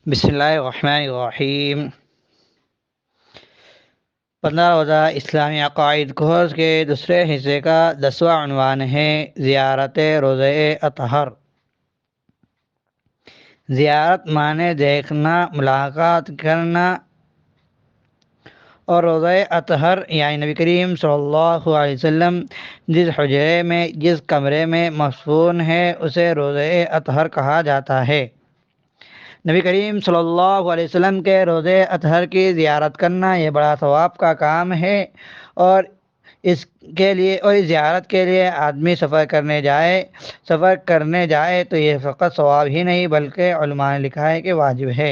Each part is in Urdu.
بسم اللہ الرحمن الرحیم۔ 15 روزہ اسلامی عقائد کورس کے دوسرے حصے کا 10واں عنوان ہے زیارت روضہ اطہر۔ زیارت معنی دیکھنا، ملاقات کرنا، اور روضہ اطہر یعنی نبی کریم صلی اللہ علیہ وسلم جس حجرے میں، جس کمرے میں مدفون ہے اسے روضہ اطہر کہا جاتا ہے۔ نبی کریم صلی اللہ علیہ وسلم کے روضہ اطہر کی زیارت کرنا یہ بڑا ثواب کا کام ہے، اور اس زیارت کے لیے آدمی سفر کرنے جائے تو یہ فقط ثواب ہی نہیں بلکہ علماء نے لکھا ہے کہ واجب ہے۔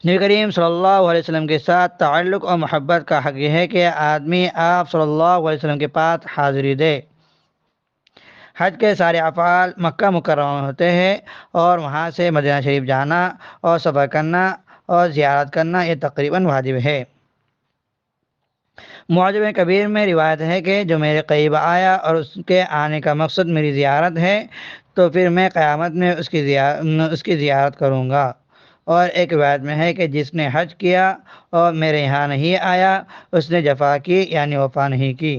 نبی کریم صلی اللہ علیہ وسلم کے ساتھ تعلق اور محبت کا حق یہ ہے کہ آدمی آپ صلی اللہ علیہ وسلم کے پاس حاضری دے۔ حج کے سارے افعال مکہ مکرمہ میں ہوتے ہیں، اور وہاں سے مدینہ شریف جانا اور سفر کرنا اور زیارت کرنا یہ تقریباً واجب ہے۔ معجم کبیر میں روایت ہے کہ جو میرے قریب آیا اور اس کے آنے کا مقصد میری زیارت ہے تو پھر میں قیامت میں اس کی زیارت کروں گا۔ اور ایک روایت میں ہے کہ جس نے حج کیا اور میرے یہاں نہیں آیا اس نے جفا کی یعنی وفا نہیں کی۔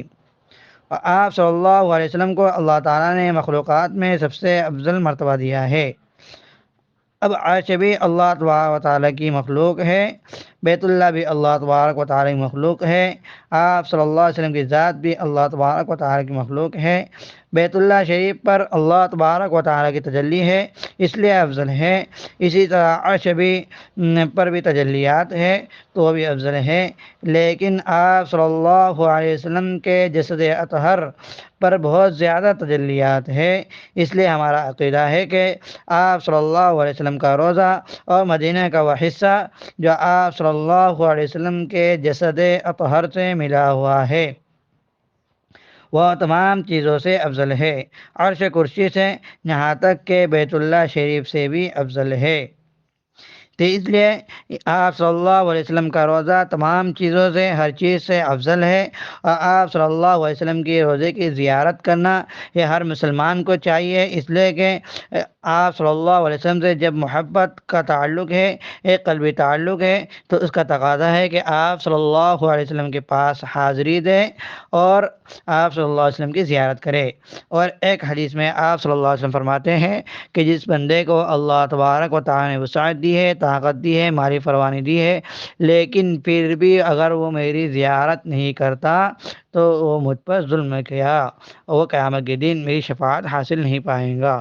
اور آپ صلی اللہ علیہ وسلم کو اللہ تعالیٰ نے مخلوقات میں سب سے افضل مرتبہ دیا ہے۔ اب عرش بھی اللہ تبارک و تعالیٰ کی مخلوق ہے، بیت اللہ بھی اللہ تبارک و تعالیٰ کی مخلوق ہے، آپ صلی اللہ علیہ وسلم کی ذات بھی اللہ تبارک و تعالیٰ کی مخلوق ہے۔ بیت اللہ شریف پر اللہ تبارک و تعالیٰ کی تجلی ہے، اس لیے افضل ہے۔ اسی طرح عرش پر بھی تجلیات ہے تو وہ بھی افضل ہے، لیکن آپ صلی اللہ علیہ وسلم کے جسد اطہر پر بہت زیادہ تجلیات ہے، اس لیے ہمارا عقیدہ ہے کہ آپ صلی اللہ علیہ وسلم کا روضہ اور مدینہ کا وہ حصہ جو آپ صلی اللہ علیہ وسلم کے جسد اطہر سے ملا ہوا ہے وہ تمام چیزوں سے افضل ہے، عرش کرسی سے یہاں تک کہ بیت اللہ شریف سے بھی افضل ہے۔ تو اس لیے آپ صلی اللہ علیہ وسلم کا روضہ تمام چیزوں سے، ہر چیز سے افضل ہے، اور آپ صلی اللہ علیہ وسلم کی روضے کی زیارت کرنا یہ ہر مسلمان کو چاہیے، اس لیے کہ آپ صلی اللہ علیہ وسلم سے جب محبت کا تعلق ہے، ایک قلبی تعلق ہے، تو اس کا تقاضا ہے کہ آپ صلی اللہ علیہ وسلم کے پاس حاضری دیں اور آپ صلی اللہ علیہ وسلم کی زیارت کرے۔ اور ایک حدیث میں آپ صلی اللہ علیہ وسلم فرماتے ہیں کہ جس بندے کو اللہ تبارک و تعالیٰ نے وسعت دی ہے، طاقت دی ہے، مالی فراوانی دی ہے، لیکن پھر بھی اگر وہ میری زیارت نہیں کرتا تو وہ مجھ پر ظلم کیا اور وہ قیامت کے دن میری شفاعت حاصل نہیں پائے گا۔